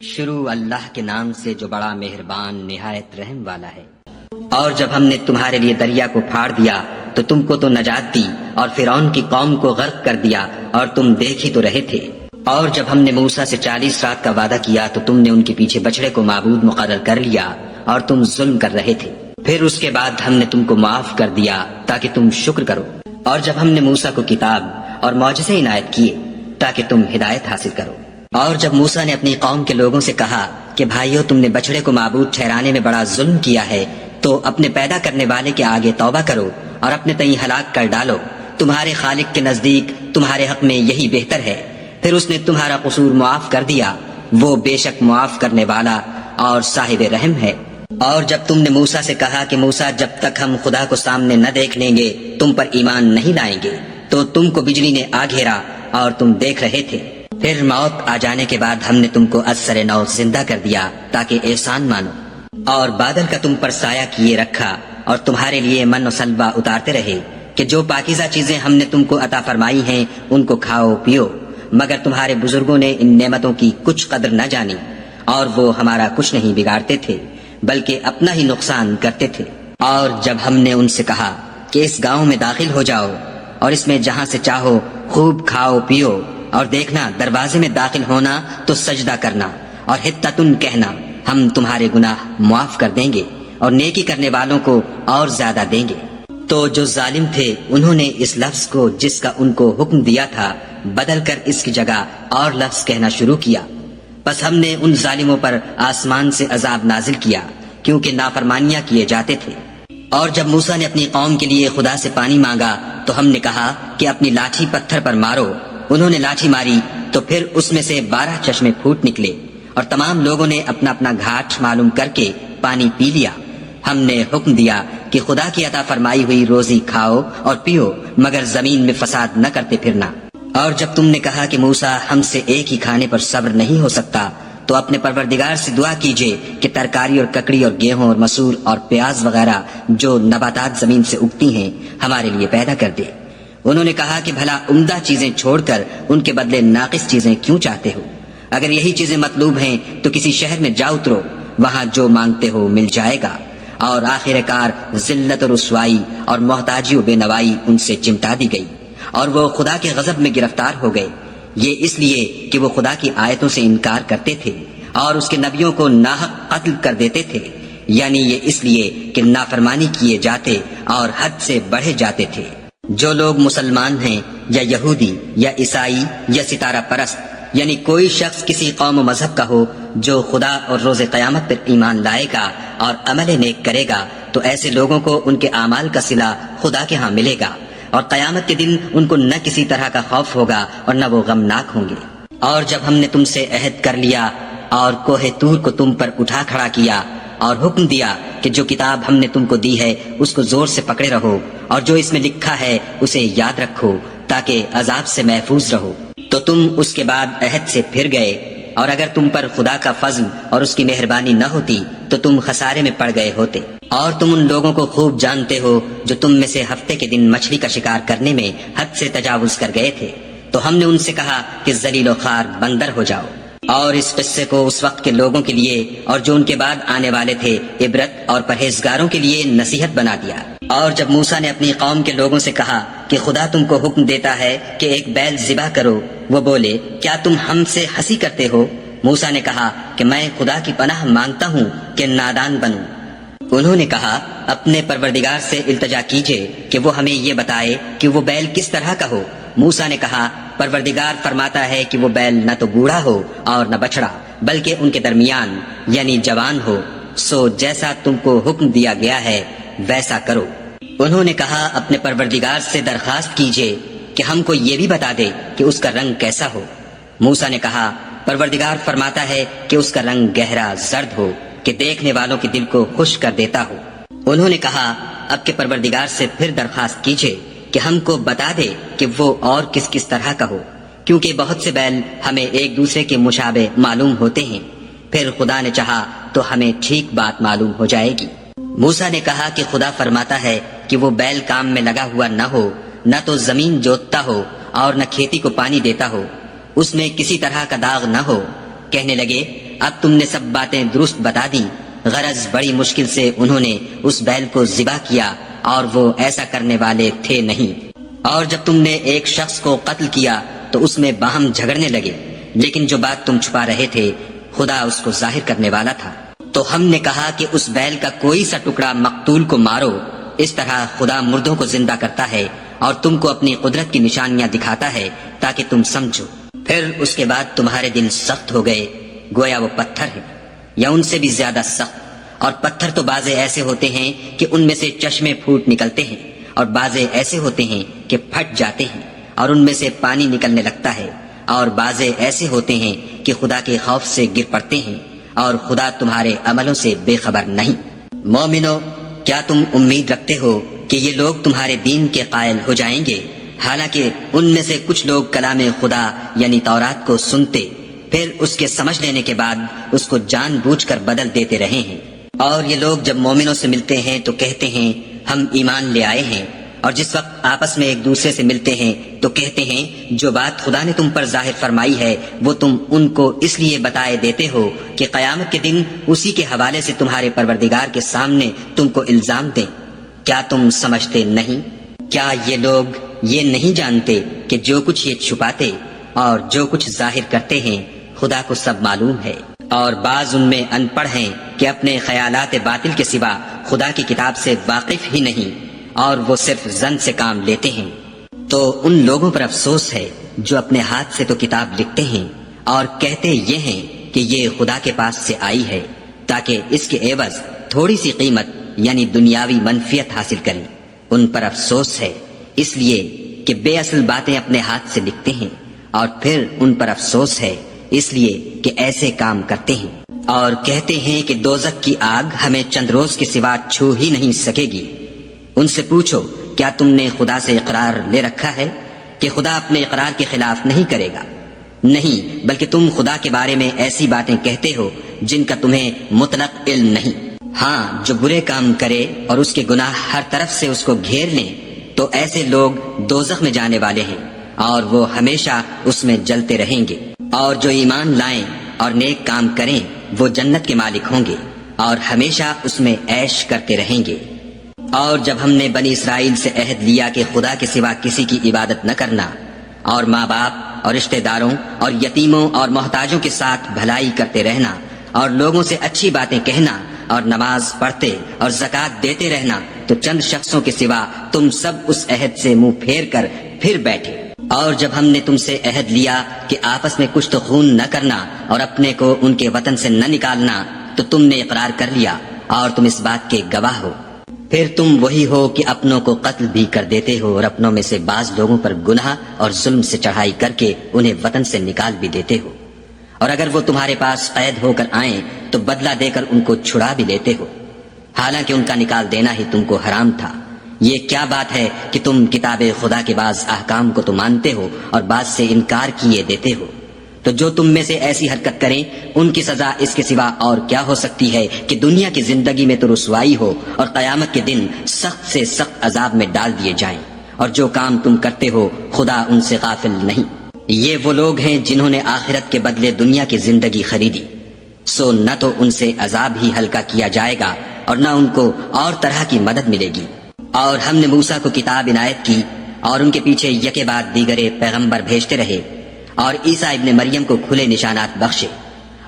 شروع اللہ کے نام سے جو بڑا مہربان نہایت رحم والا ہے۔ اور جب ہم نے تمہارے لیے دریا کو پھاڑ دیا تو تم کو تو نجات دی اور فرعون کی قوم کو غرق کر دیا اور تم دیکھ ہی تو رہے تھے۔ اور جب ہم نے موسیٰ سے 40 رات کا وعدہ کیا تو تم نے ان کے پیچھے بچڑے کو معبود مقرر کر لیا اور تم ظلم کر رہے تھے۔ پھر اس کے بعد ہم نے تم کو معاف کر دیا تاکہ تم شکر کرو۔ اور جب ہم نے موسیٰ کو کتاب اور معجزے عنایت کیے تاکہ تم ہدایت حاصل کرو۔ اور جب موسیٰ نے اپنی قوم کے لوگوں سے کہا کہ بھائیو، تم نے بچڑے کو معبود ٹھہرانے میں بڑا ظلم کیا ہے، تو اپنے پیدا کرنے والے کے آگے توبہ کرو اور اپنے تئیں ہلاک کر ڈالو، تمہارے خالق کے نزدیک تمہارے حق میں یہی بہتر ہے۔ پھر اس نے تمہارا قصور معاف کر دیا، وہ بے شک معاف کرنے والا اور صاحب رحم ہے۔ اور جب تم نے موسیٰ سے کہا کہ موسیٰ، جب تک ہم خدا کو سامنے نہ دیکھ لیں گے تم پر ایمان نہیں لائیں گے، تو تم کو بجلی نے آ گھیرا اور تم دیکھ رہے تھے۔ پھر موت آ جانے کے بعد ہم نے تم کو از سر نو زندہ کر دیا تاکہ احسان مانو، اور بادل کا تم پر سایہ کیے رکھا اور تمہارے لیے من و سلوہ اتارتے رہے کہ جو پاکیزہ چیزیں ہم نے تم کو عطا فرمائی ہیں ان کو کھاؤ پیو، مگر تمہارے بزرگوں نے ان نعمتوں کی کچھ قدر نہ جانی اور وہ ہمارا کچھ نہیں بگاڑتے تھے بلکہ اپنا ہی نقصان کرتے تھے۔ اور جب ہم نے ان سے کہا کہ اس گاؤں میں داخل ہو جاؤ اور اس میں جہاں سے چاہو خوب کھاؤ پیو، اور دیکھنا دروازے میں داخل ہونا تو سجدہ کرنا اور حطتن کہنا، ہم تمہارے گناہ معاف کر دیں گے اور نیکی کرنے والوں کو اور زیادہ دیں گے۔ تو جو ظالم تھے انہوں نے اس لفظ کو جس کا ان کو حکم دیا تھا بدل کر اس کی جگہ اور لفظ کہنا شروع کیا، پس ہم نے ان ظالموں پر آسمان سے عذاب نازل کیا کیونکہ نافرمانیاں کیے جاتے تھے۔ اور جب موسیٰ نے اپنی قوم کے لیے خدا سے پانی مانگا تو ہم نے کہا کہ اپنی لاٹھی پتھر پر مارو۔ انہوں نے لاٹھی ماری تو پھر اس میں سے 12 چشمے پھوٹ نکلے اور تمام لوگوں نے اپنا اپنا گھاٹ معلوم کر کے پانی پی لیا۔ ہم نے حکم دیا کہ خدا کی عطا فرمائی ہوئی روزی کھاؤ اور پیو، مگر زمین میں فساد نہ کرتے پھرنا۔ اور جب تم نے کہا کہ موسیٰ، ہم سے ایک ہی کھانے پر صبر نہیں ہو سکتا، تو اپنے پروردگار سے دعا کیجئے کہ ترکاری اور ککڑی اور گیہوں اور مسور اور پیاز وغیرہ جو نباتات زمین سے اگتی ہیں ہمارے لیے پیدا کر دے۔ انہوں نے کہا کہ بھلا عمدہ چیزیں چھوڑ کر ان کے بدلے ناقص چیزیں کیوں چاہتے ہو؟ اگر یہی چیزیں مطلوب ہیں تو کسی شہر میں جا اترو، وہاں جو مانگتے ہو مل جائے گا۔ اور آخر کار ذلت و رسوائی اور محتاجی و بے نوائی ان سے چمٹا دی گئی اور وہ خدا کے غضب میں گرفتار ہو گئے، یہ اس لیے کہ وہ خدا کی آیتوں سے انکار کرتے تھے اور اس کے نبیوں کو ناحق قتل کر دیتے تھے، یعنی یہ اس لیے کہ نافرمانی کیے جاتے اور حد سے بڑھے جاتے تھے۔ جو لوگ مسلمان ہیں یا یہودی یا عیسائی یا ستارہ پرست، یعنی کوئی شخص کسی قوم و مذہب کا ہو، جو خدا اور روز قیامت پر ایمان لائے گا اور عمل نیک کرے گا، تو ایسے لوگوں کو ان کے اعمال کا صلہ خدا کے ہاں ملے گا، اور قیامت کے دن ان کو نہ کسی طرح کا خوف ہوگا اور نہ وہ غمناک ہوں گے۔ اور جب ہم نے تم سے عہد کر لیا اور کوہ طور کو تم پر اٹھا کھڑا کیا اور حکم دیا کہ جو کتاب ہم نے تم کو دی ہے اس کو زور سے پکڑے رہو اور جو اس میں لکھا ہے اسے یاد رکھو تاکہ عذاب سے محفوظ رہو، تو تم اس کے بعد عہد سے پھر گئے، اور اگر تم پر خدا کا فضل اور اس کی مہربانی نہ ہوتی تو تم خسارے میں پڑ گئے ہوتے۔ اور تم ان لوگوں کو خوب جانتے ہو جو تم میں سے ہفتے کے دن مچھلی کا شکار کرنے میں حد سے تجاوز کر گئے تھے، تو ہم نے ان سے کہا کہ ذلیل و خوار بندر ہو جاؤ۔ اور اس قصے کو اس وقت کے لوگوں کے لیے اور جو ان کے بعد آنے والے تھے عبرت اور پرہیزگاروں کے لیے نصیحت بنا دیا۔ اور جب موسیٰ نے اپنی قوم کے لوگوں سے کہا کہ خدا تم کو حکم دیتا ہے کہ ایک بیل ذبح کرو، وہ بولے، کیا تم ہم سے ہنسی کرتے ہو؟ موسیٰ نے کہا کہ میں خدا کی پناہ مانگتا ہوں کہ نادان بنوں۔ انہوں نے کہا، اپنے پروردگار سے التجا کیجئے کہ وہ ہمیں یہ بتائے کہ وہ بیل کس طرح کا ہو۔ موسیٰ نے کہا، پروردگار فرماتا ہے کہ وہ بیل نہ تو بوڑھا ہو اور نہ بچڑا، بلکہ ان کے درمیان یعنی جوان ہو، سو جیسا تم کو حکم دیا گیا ہے ویسا کرو۔ انہوں نے کہا، اپنے پروردگار سے درخواست کیجئے کہ ہم کو یہ بھی بتا دے کہ اس کا رنگ کیسا ہو۔ موسیٰ نے کہا، پروردگار فرماتا ہے کہ اس کا رنگ گہرا زرد ہو کہ دیکھنے والوں کے دل کو خوش کر دیتا ہو۔ انہوں نے کہا، اب کے پروردگار سے پھر درخواست کیجئے کہ ہم کو بتا دے کہ وہ اور کس کس طرح کا ہو، کیونکہ بہت سے بیل ہمیں ایک دوسرے کے مشابہ معلوم ہوتے ہیں، پھر خدا نے چاہا تو ہمیں ٹھیک بات معلوم ہو جائے گی۔ موسیٰ نے کہا کہ خدا فرماتا ہے کہ وہ بیل کام میں لگا ہوا نہ ہو، نہ تو زمین جوتتا ہو اور نہ کھیتی کو پانی دیتا ہو، اس میں کسی طرح کا داغ نہ ہو۔ کہنے لگے، اب تم نے سب باتیں درست بتا دی، غرض بڑی مشکل سے انہوں نے اس بیل کو ذبح کیا اور وہ ایسا کرنے والے تھے نہیں۔ اور جب تم نے ایک شخص کو قتل کیا تو اس میں باہم جھگڑنے لگے، لیکن جو بات تم چھپا رہے تھے خدا اس کو ظاہر کرنے والا تھا۔ تو ہم نے کہا کہ اس بیل کا کوئی سا ٹکڑا مقتول کو مارو، اس طرح خدا مردوں کو زندہ کرتا ہے اور تم کو اپنی قدرت کی نشانیاں دکھاتا ہے تاکہ تم سمجھو۔ پھر اس کے بعد تمہارے دل سخت ہو گئے، گویا وہ پتھر ہے یا ان سے بھی زیادہ سخت۔ اور پتھر تو بعضے ایسے ہوتے ہیں کہ ان میں سے چشمے پھوٹ نکلتے ہیں، اور بعضے ایسے ہوتے ہیں کہ پھٹ جاتے ہیں اور ان میں سے پانی نکلنے لگتا ہے، اور بعضے ایسے ہوتے ہیں کہ خدا کے خوف سے گر پڑتے ہیں، اور خدا تمہارے عملوں سے بے خبر نہیں۔ مومنو، کیا تم امید رکھتے ہو کہ یہ لوگ تمہارے دین کے قائل ہو جائیں گے، حالانکہ ان میں سے کچھ لوگ کلام خدا یعنی تورات کو سنتے پھر اس کے سمجھ لینے کے بعد اس کو جان بوجھ کر بدل دیتے رہے ہیں۔ اور یہ لوگ جب مومنوں سے ملتے ہیں تو کہتے ہیں ہم ایمان لے آئے ہیں، اور جس وقت آپس میں ایک دوسرے سے ملتے ہیں تو کہتے ہیں جو بات خدا نے تم پر ظاہر فرمائی ہے وہ تم ان کو اس لیے بتائے دیتے ہو کہ قیامت کے دن اسی کے حوالے سے تمہارے پروردگار کے سامنے تم کو الزام دیں۔ کیا تم سمجھتے نہیں؟ کیا یہ لوگ یہ نہیں جانتے کہ جو کچھ یہ چھپاتے اور جو کچھ ظاہر کرتے ہیں خدا کو سب معلوم ہے؟ اور بعض ان میں ان پڑھ ہیں کہ اپنے خیالات باطل کے سوا خدا کی کتاب سے واقف ہی نہیں، اور وہ صرف ظن سے کام لیتے ہیں۔ تو ان لوگوں پر افسوس ہے جو اپنے ہاتھ سے تو کتاب لکھتے ہیں اور کہتے یہ ہیں کہ یہ خدا کے پاس سے آئی ہے تاکہ اس کے عوض تھوڑی سی قیمت یعنی دنیاوی منفیت حاصل کریں۔ ان پر افسوس ہے اس لیے کہ بے اصل باتیں اپنے ہاتھ سے لکھتے ہیں، اور پھر ان پر افسوس ہے اس لیے کہ ایسے کام کرتے ہیں، اور کہتے ہیں کہ دوزخ کی آگ ہمیں چند روز کے سوا چھو ہی نہیں سکے گی۔ ان سے پوچھو کیا تم نے خدا سے اقرار لے رکھا ہے کہ خدا اپنے اقرار کے خلاف نہیں کرے گا؟ نہیں، بلکہ تم خدا کے بارے میں ایسی باتیں کہتے ہو جن کا تمہیں مطلق علم نہیں۔ ہاں، جو برے کام کرے اور اس کے گناہ ہر طرف سے اس کو گھیر لیں تو ایسے لوگ دوزخ میں جانے والے ہیں اور وہ ہمیشہ اس میں جلتے رہیں گے۔ اور جو ایمان لائیں اور نیک کام کریں وہ جنت کے مالک ہوں گے اور ہمیشہ اس میں عیش کرتے رہیں گے۔ اور جب ہم نے بنی اسرائیل سے عہد لیا کہ خدا کے سوا کسی کی عبادت نہ کرنا، اور ماں باپ اور رشتہ داروں اور یتیموں اور محتاجوں کے ساتھ بھلائی کرتے رہنا، اور لوگوں سے اچھی باتیں کہنا، اور نماز پڑھتے اور زکوٰۃ دیتے رہنا، تو چند شخصوں کے سوا تم سب اس عہد سے منہ پھیر کر پھر بیٹھے۔ اور جب ہم نے تم سے عہد لیا کہ آپس میں کچھ تو خون نہ کرنا اور اپنے کو ان کے وطن سے نہ نکالنا، تو تم نے اقرار کر لیا اور تم اس بات کے گواہ ہو۔ پھر تم وہی ہو کہ اپنوں کو قتل بھی کر دیتے ہو اور اپنوں میں سے بعض لوگوں پر گناہ اور ظلم سے چڑھائی کر کے انہیں وطن سے نکال بھی دیتے ہو، اور اگر وہ تمہارے پاس قید ہو کر آئیں تو بدلہ دے کر ان کو چھڑا بھی لیتے ہو، حالانکہ ان کا نکال دینا ہی تم کو حرام تھا۔ یہ کیا بات ہے کہ تم کتاب خدا کے بعض احکام کو تو مانتے ہو اور بعض سے انکار کیے دیتے ہو؟ تو جو تم میں سے ایسی حرکت کریں ان کی سزا اس کے سوا اور کیا ہو سکتی ہے کہ دنیا کی زندگی میں تو رسوائی ہو اور قیامت کے دن سخت سے سخت عذاب میں ڈال دیے جائیں۔ اور جو کام تم کرتے ہو خدا ان سے غافل نہیں۔ یہ وہ لوگ ہیں جنہوں نے آخرت کے بدلے دنیا کی زندگی خریدی، سو نہ تو ان سے عذاب ہی ہلکا کیا جائے گا اور نہ ان کو اور طرح کی مدد ملے گی۔ اور ہم نے موسیٰ کو کتاب عنایت کی اور ان کے پیچھے یکے بعد دیگرے پیغمبر بھیجتے رہے، اور عیسیٰ ابن مریم کو کھلے نشانات بخشے،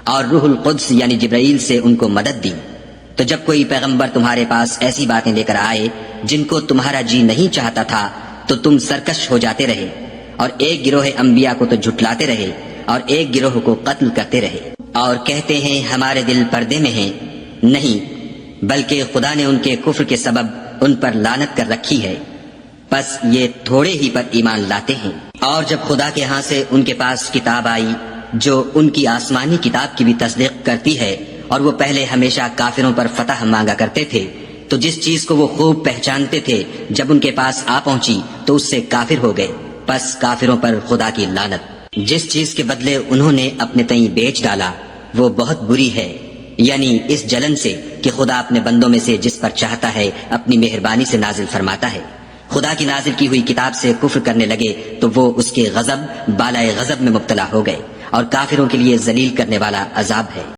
اور روح القدس یعنی جبرائیل سے ان کو مدد دی۔ تو جب کوئی پیغمبر تمہارے پاس ایسی باتیں لے کر آئے جن کو تمہارا جی نہیں چاہتا تھا تو تم سرکش ہو جاتے رہے، اور ایک گروہ انبیاء کو تو جھٹلاتے رہے اور ایک گروہ کو قتل کرتے رہے، اور کہتے ہیں ہمارے دل پردے میں ہیں۔ نہیں، بلکہ خدا نے ان کے کفر کے سبب ان پر لعنت کر رکھی ہے، بس یہ تھوڑے ہی پر ایمان لاتے ہیں۔ اور جب خدا کے ہاں سے ان کے پاس کتاب آئی جو ان کی آسمانی کتاب کی بھی تصدیق کرتی ہے، اور وہ پہلے ہمیشہ کافروں پر فتح مانگا کرتے تھے، تو جس چیز کو وہ خوب پہچانتے تھے جب ان کے پاس آ پہنچی تو اس سے کافر ہو گئے، بس کافروں پر خدا کی لعنت۔ جس چیز کے بدلے انہوں نے اپنے تئیں بیچ ڈالا وہ بہت بری ہے، یعنی اس جلن سے کہ خدا اپنے بندوں میں سے جس پر چاہتا ہے اپنی مہربانی سے نازل فرماتا ہے۔ خدا کی نازل کی ہوئی کتاب سے کفر کرنے لگے تو وہ اس کے غضب بالائے غضب میں مبتلا ہو گئے، اور کافروں کے لیے ذلیل کرنے والا عذاب ہے۔